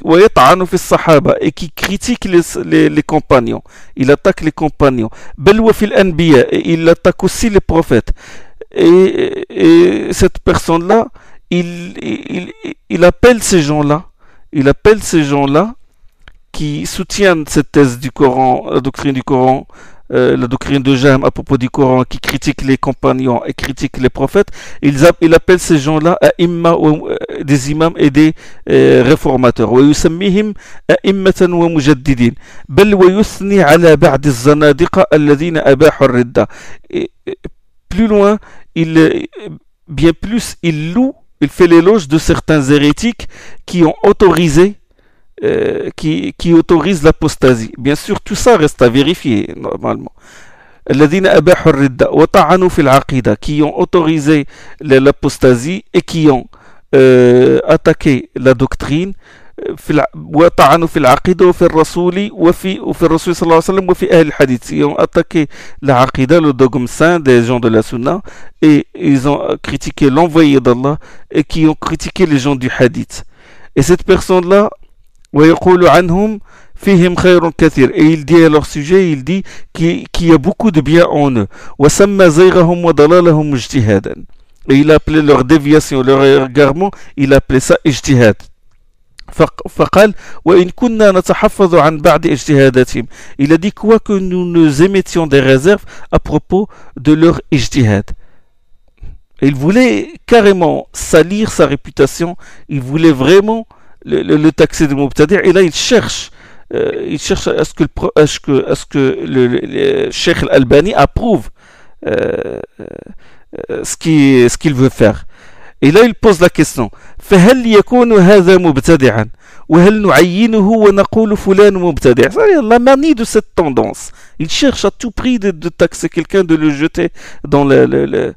ويطعن في الصحابة et qui critique les compagnons. Il attaque les compagnons. بل وفي الأنبياء, et il attaque aussi les prophètes. Et cette personne-là, il appelle ces gens-là, qui soutiennent cette thèse du Coran, la doctrine du Coran, la doctrine de Jahm à propos du Coran, qui critique les compagnons et critique les prophètes, il appelle ces gens-là des imams et des réformateurs. ويسميهم أئمة ومجددين بل ويثني على بعض الزنادقة الذين أباحوا الردة. Plus loin, bien plus, il fait l'éloge de certains hérétiques qui ont autorisé qui autorise l'apostasie. Bien sûr, tout ça reste à vérifier normalement. الذين أباحوا الردة وطعنوا في العقيدة, qui ont autorisé l'apostasie et qui ont attaqué la doctrine. وطعنوا في العقيدة وفي الرسول وفي الرسول صلى الله عليه وسلم وفي أهل الحديث, qui ont attaqué la aqida, le dogme saint des gens de la sunna, et ils ont critiqué l'envoyé d'Allah et qui ont critiqué les gens du hadith. Et cette personne-là, ويقول عنهم فيهم خير كثير, et il dit à leur sujet, il dit qu'il y a beaucoup de bien en eux. وسمى زيغهم وضلالهم اجتهادا, et il appelait leur déviation, leur égarement, il appelait ça اجتهاد. فقال وإن كنا نتحفظ عن بعض اجتهاداتهم, il a dit quoi que nous nous émettions des réserves à propos de leur ijtihad. Il voulait carrément salir sa réputation, il voulait vraiment le taxer de Mubtadi', et là il cherche à ce que le Cheikh Al-Albani approuve ce qu'il veut faire. Et là il pose la question, فهل يكون هذا مبتدعا وهل نعينه ونقول فلان مبتدع. C'est-à-dire la manie de cette tendance, il cherche à tout prix de taxer quelqu'un, de le jeter dans de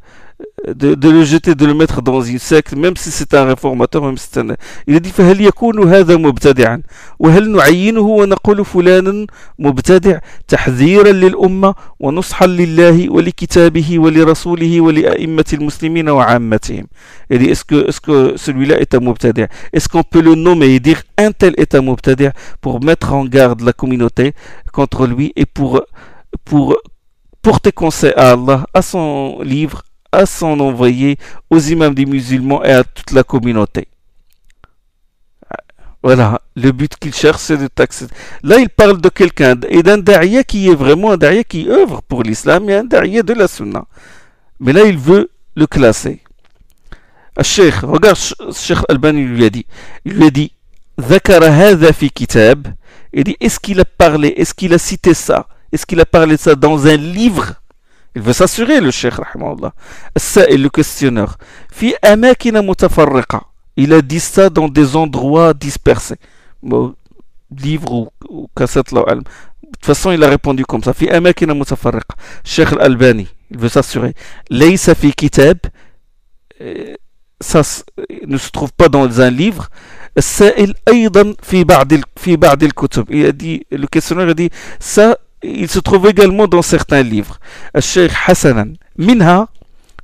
le mettre dans une secte, même si c'est un réformateur, même si c'est un... Il a dit فهل يكون هذا مبتدعا وهل نعينه ونقول فلان مبتدع تحذيرا للأمة ونصحا لله ولكتابه ولرسوله ولأئمة المسلمين وعامتهم. Il dit est-ce que celui-là est un mubtadi'? Est-ce qu'on peut le nommer et dire un tel est un mubtadi' pour mettre en garde la communauté contre lui et pour porter conseil à Allah, à son livre, à son envoyé, aux imams des musulmans et à toute la communauté. Voilà, le but qu'il cherche, c'est de taxer. Là, il parle de quelqu'un et d'un da'iya qui est vraiment un da'iya qui œuvre pour l'islam et un da'iya de la sunna. Mais là, il veut le classer. الشيخ, regarde, Cheikh Albani lui a dit ذكر هذا في كتاب. Il dit, est-ce qu'il a parlé, est-ce qu'il a cité ça, est-ce qu'il a parlé de ça dans un livre? Il veut s'assurer, le Cheikh rahimahullah. السائل, le questionneur, في أماكن متفرقة. Il a dit ça dans des endroits dispersés. Bon, livre ou cassette là. De toute façon, il a répondu comme ça. في أماكن متفرقة. Cheikh Albani, il veut s'assurer. ليس في كتاب. Ça ne se trouve pas dans un livre. السائل أيضا في بعض الكتب. Il a dit, le questionneur a dit ça, il se trouve également dans certains livres. الشيخ حسنا منها.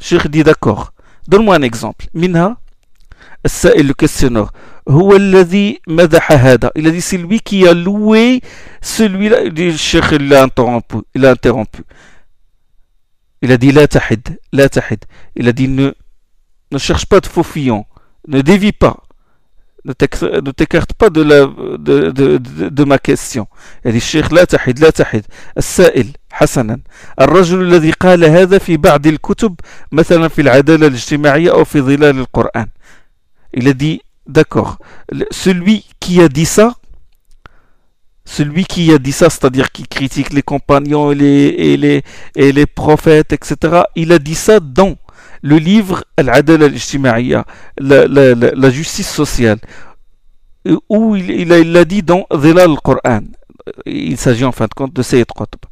Cheikh dit d'accord. Donne-moi un exemple. منها. السائل, le questionneur, هو الذي مدح هذا. Il a dit c'est lui qui a loué celui-là. Le Cheikh il a interrompu. Il a dit لا تحد. Il a dit ne cherche pas de faux fillons, ne dévie pas, ne t'écarte pas de ma question. Il dit الشيخ لا تحد. السائل حسنا, الرجل الذي قال هذا في بعض الكتب مثلا في العدالة الاجتماعية أو في ظلال القرآن. Il a dit d'accord, celui qui a dit ça, c'est-à-dire qui critique les compagnons et les prophètes, etc., il a dit ça dans le livre Al-Adala al-Ijtima'iyya, la justice sociale, où il l'a dit dans Dhilal al-Qur'an, il s'agit en fin de compte de Sayyid Qutb.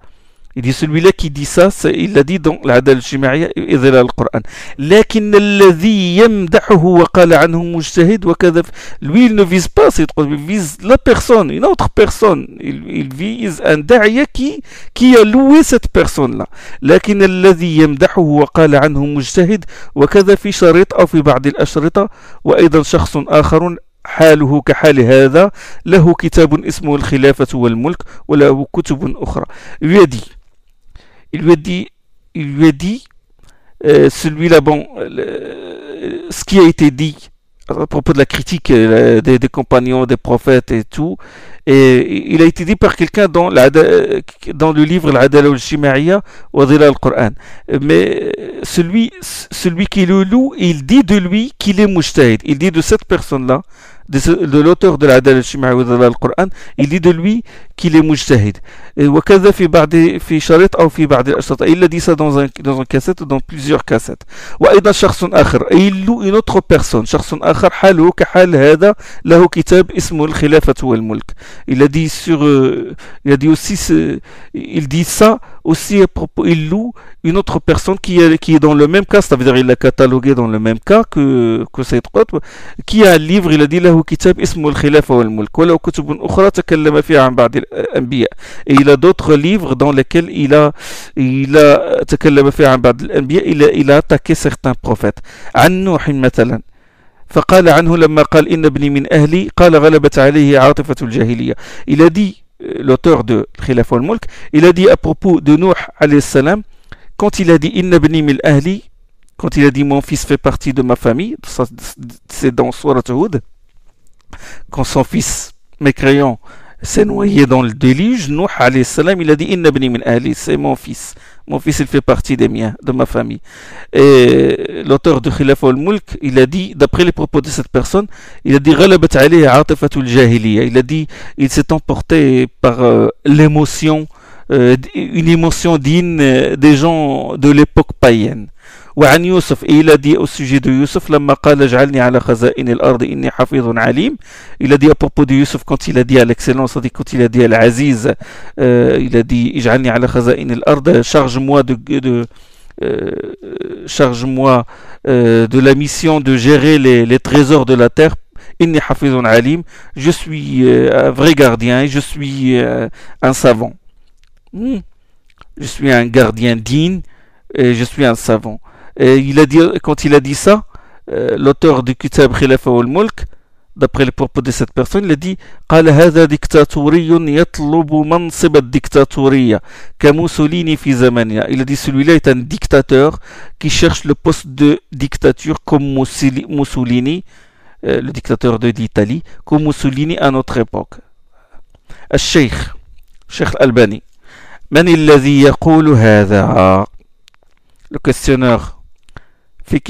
Il dit celui-là qui dit ça, il l'a dit dans l'Adal al-Shima'iyya et dans le Coran. لكن الذي يمدحه وقال عنه مجتهد وكذا. Lui, il ne vise pas Sayyid Qutb, il vise la personne, une autre personne. Il vise un da'iya qui a loué cette personne-là. لكن الذي يمدحه وقال عنه مجتهد وكذا في شريط أو في بعض الأشرطة وأيضا شخص آخر حاله كحال هذا له كتاب اسمه الخلافة والملك وله كتب أخرى. Il lui a dit, celui-là, bon, ce qui a été dit à propos de la critique des compagnons, des prophètes et tout, et il a été dit par quelqu'un dans le livre L'Adala al-Shima'iyya wa Dhilal al-Qur'an. Mais celui qui le loue, il dit de lui qu'il est mujtahid. Il dit de cette personne-là, de l'auteur de l'Adala al-Shima'iyya wa Dhilal al-Qur'an, il dit de lui qu'il est mujtahid. وكذا في شريط أو في بعض الأشرطة. Il a dit ça dans un cassette ou dans plusieurs cassettes. وأيضا شخص آخر. Et il loue une autre personne. شخص آخر حاله كحال هذا له كتاب اسمه الخلافة والملك. Il a dit aussi, il dit ça aussi à propos, il loue une autre personne qui est dans le même cas, c'est-à-dire il l'a catalogué dans le même cas que Sayyid Qutb, qui a un livre, il a dit له كتاب اسمه الخلافة والملك وله كتب أخرى تكلم فيها عن بعض الأنبياء. Et il a d'autres livres dans lesquels il a تكلم فيها عن بعض الأنبياء, il a attaqué certains prophètes. عن نوح مثلا. فقال عنه لما قال إن ابني من أهلي قال غلبت عليه عاطفة الجاهلية. Il a dit, l'auteur de Khilafah al-Mulk, il a dit à propos de Nuh alayhi salam, quand il a dit Inna ibni min ahli, quand il a dit mon fils fait partie de ma famille, c'est dans Surat Hud, quand son fils mécréant s'est noyé dans le déluge, Nuh alayhi salam, il a dit Inna ibni min ahli, c'est mon fils il fait partie des miens, de ma famille. Et l'auteur de Khilafah al-Mulk, il a dit, d'après les propos de cette personne, il a dit غلبت عليه عاطفة الجاهلية. Il a dit, il s'est emporté par l'émotion, une émotion digne des gens de l'époque païenne. وعن يوسف, et il a dit au sujet de Yusuf, لما قال اجعلني على خزائن الأرض إني حفيظ عليم. Il a dit à propos de Yusuf, quand il a dit à l'excellence, quand il a dit à l'Aziz, il a dit اجعلني على خزائن الأرض, charge-moi de la mission de gérer les trésors de la terre. إني حفيظ عليم, je suis un vrai gardien, je suis un savant. Je suis un gardien digne et je suis un savant. Et il a dit, quand il a dit ça, l'auteur du Kitab Khilafah al-Mulk, d'après les propos de cette personne, il a dit قال هذا ديكتاتوري يطلب منصب الديكتاتورية كموسوليني في زماننا. Il a dit celui-là est un dictateur qui cherche le poste de dictature comme Mussolini, le dictateur de l'Italie, comme Mussolini à notre époque. الشيخ الألباني من الذي يقول هذا؟ Le questionneur في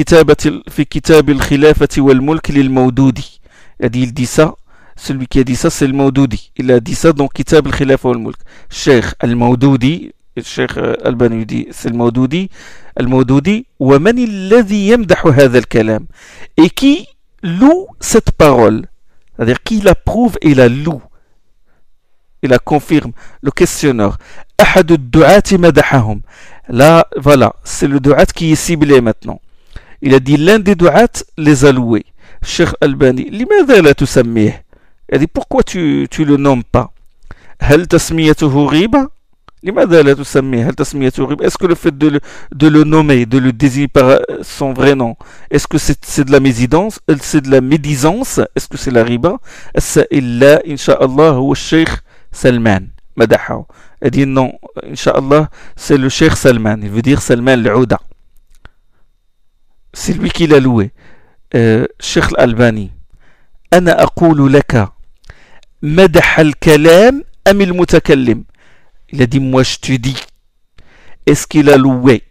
كتاب الخلافة والملك للمودودي. Il dit ça, celui qui a dit ça c'est le Mawdoudi. Il a dit ça dans Kitab al-Khilafah wal-Mulk. Sheikh al-Mawdoudi, Sheikh al-Albani dit c'est le Mawdoudi. Al-Mawdoudi, ومن الذي يمدح هذا الكلام? Et qui loue cette parole? C'est-à-dire qui l'approuve et la loue. Il la confirme. Le questionneur. أحد الدعاة مدحهم. Là, voilà, c'est le du'at qui est ciblé maintenant. Il a dit l'un des du'at les a loués. Cheikh Albani, لماذا لا تسميه? Il a dit pourquoi tu le nommes pas? هل تسميته غيبة؟ لماذا لا تسميه؟ هل تسميته غيبة? Est-ce que le fait de le nommer, de le désigner par son vrai nom, est-ce que c'est de la médisance? C'est de la médisance? Est-ce que c'est la riba? السائل لا إن شاء الله هو الشيخ سلمان مدحه. Il dit non, Inch'Allah, c'est le Cheikh Salman. Il veut dire Salman al-Ouda. C'est lui qui l'a loué. Cheikh al-Albani. أنا أقول لك مدح الكلام أم المتكلم. Il a dit moi je te dis. Est-ce qu'il a loué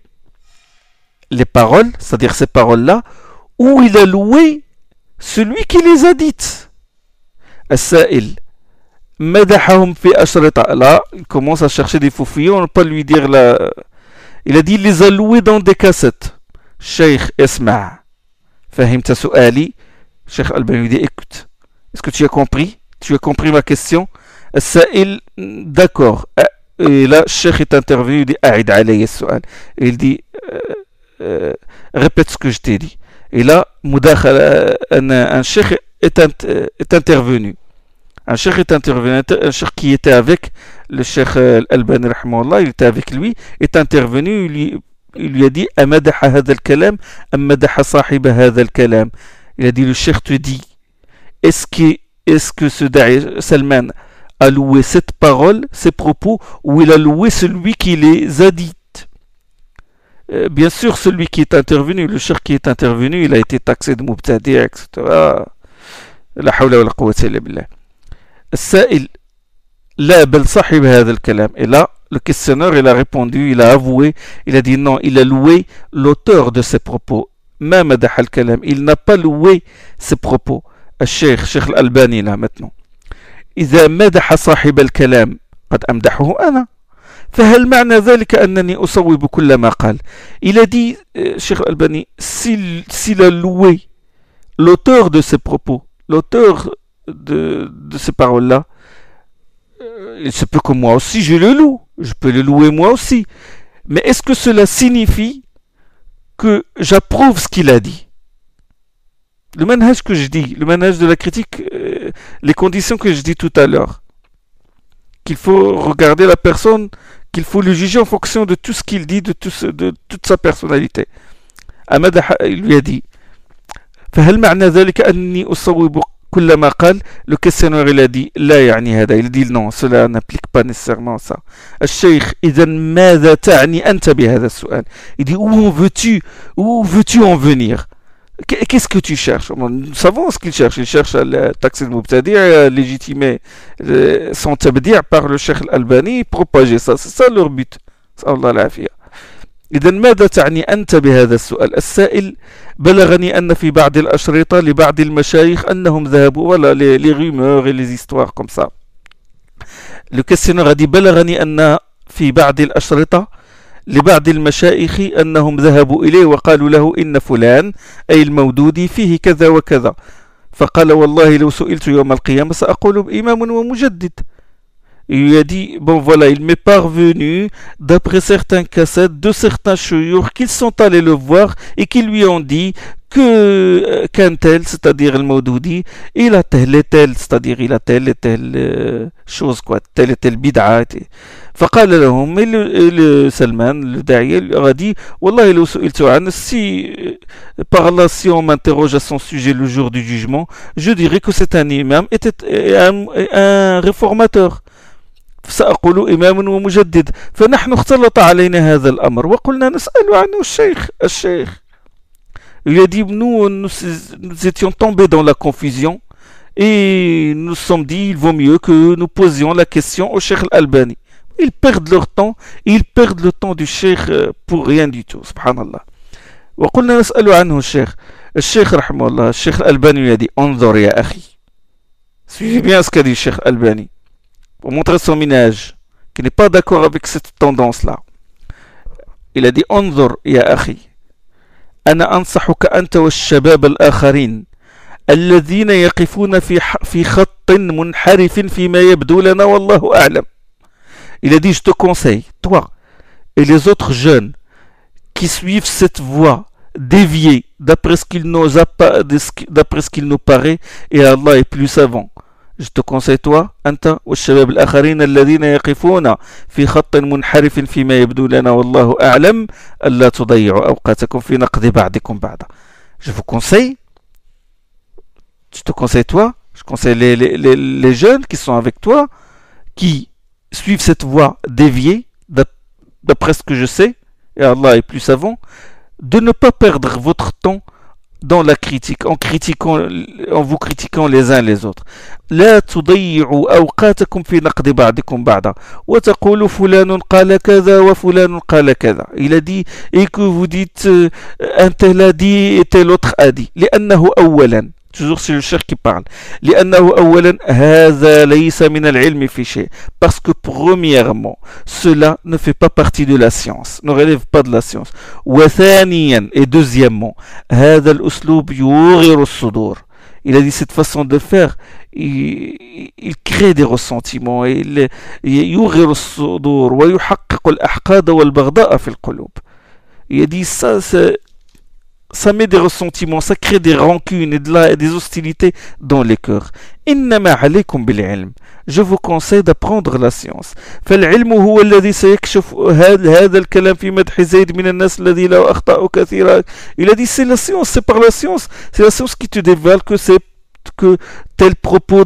les paroles, c'est-à-dire ces paroles-là, ou il a loué celui qui les a dites? السائل مدحهم في أشرطة. Là, il commence à chercher des faux fuyants, on ne peut pas lui dire là. Il a dit, il les a loués dans des cassettes. Cheikh, اسمع. فهمت سؤالي? Cheikh Albani dit, écoute, est-ce que tu as compris? Tu as compris ma question? السائل d'accord. Et là, Cheikh est intervenu, il dit أعد علي السؤال. Il dit répète ce que je t'ai dit. Et là, un Cheikh est intervenu. Un cheikh est intervenu, un cheikh qui était avec le cheikh Al-Albani rahimahullah, il était avec lui, est intervenu, il lui a dit أمدح هذا الكلام أم مدح صاحب هذا الكلام. Il a dit, le cheikh te dit, est-ce que ce Da'i Salman a loué cette parole, ces propos, ou il a loué celui qui les a dites? Bien sûr, celui qui est intervenu, le cheikh qui est intervenu, il a été taxé de mubtadi', etc. La hawla wa la quwwata illa billah. السائل لا بل صاحب هذا الكلام. Et là, le questionneur, il a répondu, il a avoué, il a dit non, il a loué l'auteur de ses propos. ما مدح الكلام, il n'a pas loué ses propos. الشيخ الألباني là maintenant. إذا مدح صاحب الكلام قد أمدحه أنا. فهل معنى ذلك أنني أصوب كل ما قال. Il a dit, Cheikh Al-Albani, s'il a loué l'auteur de ses propos, l'auteur de ces paroles-là, il se peut que moi aussi je le loue, je peux le louer moi aussi. Mais est-ce que cela signifie que j'approuve ce qu'il a dit? Le manhaj que je dis, le manhaj de la critique, les conditions que je dis tout à l'heure, qu'il faut regarder la personne, qu'il faut le juger en fonction de tout ce qu'il dit, de toute sa personnalité. Ahmad, il lui a dit, فهل معنى ذلك أني أصوب كل ما قال. Le questionneur il a dit لا يعني هذا. Il dit non, cela n'applique pas nécessairement ça. الشيخ إذا ماذا تعني أنت بهذا السؤال. Il dit où veux-tu en venir? Qu'est-ce que tu cherches? Nous savons ce qu'il cherche. Il cherche à taxer le mubtadi', à légitimer son tabdi' par le Cheikh Al-Albani, propager ça. C'est ça leur but. صلى الله العافية. إذا ماذا تعني أنت بهذا السؤال؟ السائل بلغني أن في بعض الأشرطة لبعض المشايخ أنهم ذهبوا voilà les rumeurs et les histoires comme ça. Le questionneur a dit بلغني أن في بعض الأشرطة لبعض المشايخ أنهم ذهبوا إليه وقالوا له إن فلان أي المودودي فيه كذا وكذا. فقال والله لو سئلت يوم القيامة سأقول إمام ومجدد. Il lui a dit, bon voilà, il m'est parvenu, d'après certains cassettes, de certains chouyours, qu'ils sont allés le voir et qui lui ont dit qu'un tel, c'est-à-dire le Maudoudi, il a tel et tel, c'est-à-dire il a telle et telle chose, quoi, telle et telle bid'a. فقال لهم, et le Salman, le Da'i, leur a dit, Wallah, لو سئلت عنه, si par Allah, si on m'interroge à son sujet le jour du jugement, je dirais que c'est un imam, était un réformateur. سأقول إمام ومجدد. فنحن اختلط علينا هذا الأمر وقلنا نسأل عنه الشيخ. Il a dit nous étions tombés dans la confusion et nous sommes dit il vaut mieux que nous posions la question au Cheikh Al-Albani. Ils perdent leur temps, ils perdent le temps du Cheikh pour rien du tout. Subhanallah. وقلنا نسأل عنه الشيخ رحمه الله. الشيخ الألباني lui a dit انظر يا أخي. Suivez bien ce qu'a dit le Cheikh Al-Albani pour montrer son minage, qui n'est pas d'accord avec cette tendance-là. Il a dit انظر يا أخي أنا أنصحك أنت والشباب الآخرين الذين يقفون في خط منحرف فيما يبدو لنا والله أعلم. Il a dit je te conseille, toi et les autres jeunes qui suivent cette voie déviée d'après ce qu'il nous paraît, et Allah est plus savant. Je te conseille toi, أنت والشباب الآخرين الذين يقفون في خط منحرف فيما يبدو لنا والله أعلم ألا تضيعوا أوقاتكم في نقد بعضكم بعضا. Je vous conseille, je te conseille toi, je conseille les jeunes qui sont avec toi, qui suivent cette voie déviée, d'après ce que je sais, et Allah est plus savant, de ne pas perdre votre temps dans la critique, en vous critiquant les uns les autres. لا تضيعوا أوقاتكم في نقد بعضكم بعضا وتقولوا فلان قال كذا وفلان قال كذا. Il a dit et que vous dites un tel a dit et tel autre a dit. لأنه أولا, toujours c'est le cheikh qui parle, لأنه أولا هذا ليس من العلم في شيء, parce que premièrement cela ne fait pas partie de la science, ne relève pas de la science. وثانيا, et deuxièmement, هذا الأسلوب يوغر الصدور, il a dit cette façon de faire, il crée des ressentiments. يُغِرُ الصُّدُورَ ويحقق الأحقاد والبغضاء في القلوب. Il a dit ça met des ressentiments, ça crée des rancunes et des hostilités dans les cœurs. إنما عليكم بالعلم. Je vous conseille d'apprendre la science. فالعلم هو الذي سيكشف هذا الكلام في مدح زيد من الناس الذي له أخطاء كثيرة. Il a dit c'est la science, c'est par la science qui te dévoile que tel propos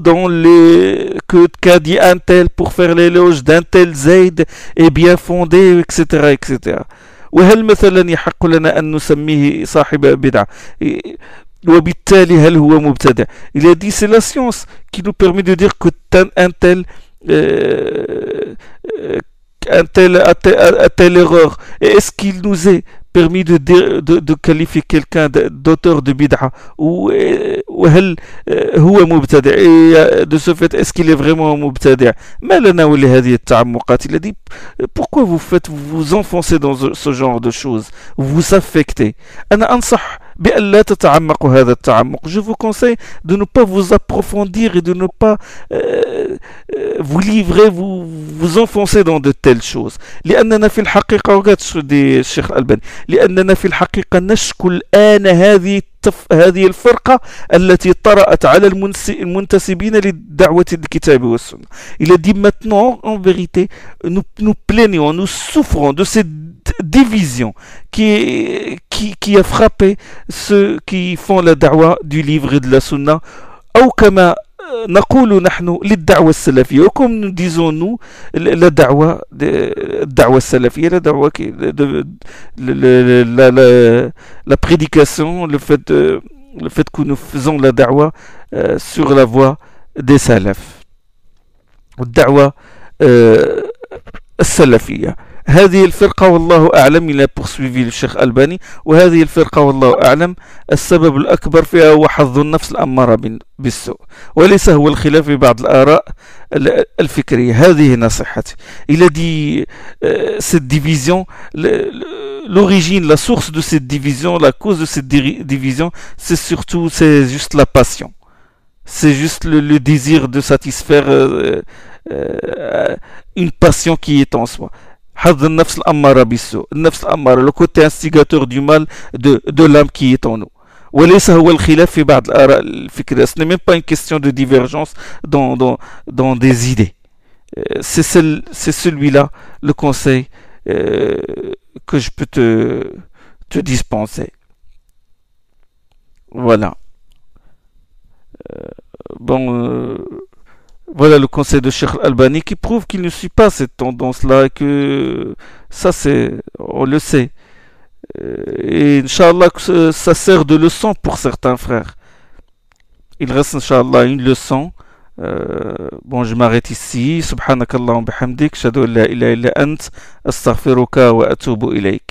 qu'a dit un tel pour faire l'éloge d'un tel Zayd est bien fondé, etc., etc. وهل مثلا يحق لنا أن نسميه صاحب بدعة وبالتالي هل هو مبتدع. Il a dit c'est la science qui nous permet de dire que un tel a telle erreur. Et est-ce qu'il nous est permis de qualifier quelqu'un d'auteur de bid'a وهل هو مبتدع. Et de ce fait, est-ce qu'il est vraiment مبتدع. ما لنا ولهذه التعمقات. Il a dit pourquoi vous enfoncez dans ce genre de choses, vous affectez. أنا أنصح بأن لا تتعمقوا هذا التعمق. Je vous conseille de ne pas vous approfondir et de ne pas vous livrer, vous enfoncer dans de telles choses. لأننا في الحقيقة وقت دي الشيخ الألباني لأننا في الحقيقة نشكو الآن هذه الفرقة التي طرأت على المنتسبين للدعوة الكتاب والسنة. Il a dit maintenant, en vérité, nous plaignons, nous souffrons de cette division qui a frappé ceux qui font la da'wa du livre et de la sunna. أو كما نقول نحن للدعوة السلفية. وكم nous disons nous la da'wa السلفية, la da'wa la prédication, le fait que nous faisons la da'wa sur la voie des salafs. الدعوة السلفية. هذه الفرقة والله أعلم. إلى poursuivi الشيخ الألباني. وهذه الفرقة والله أعلم السبب الأكبر فيها هو حظ النفس الأمارة بالسوء وليس هو الخلاف في بعض الآراء الفكرية. هذه نصيحتي. Il a dit cette division, l'origine, la source de cette division, la cause de cette division, c'est juste la passion. C'est juste le désir de satisfaire une passion qui est en soi. حظ النفس الأمارة بالسوء. النفس الأمارة, le côté instigateur du mal de l'âme qui est en nous. وليس هو الخلاف في بعض الآراء الفكرية. Ce n'est même pas une question de divergence dans des idées. C'est celui-là le conseil que je peux te dispenser. Voilà. Voilà le conseil de Cheikh Al-Albani qui prouve qu'il ne suit pas cette tendance-là et que ça, on le sait. Et Inch'Allah, ça sert de leçon pour certains frères. Il reste Inch'Allah une leçon. Je m'arrête ici. Subhanakallahumma bihamdik. Ashhadu an la ilaha illa ant. Astaghfiruka wa atubu ilayk.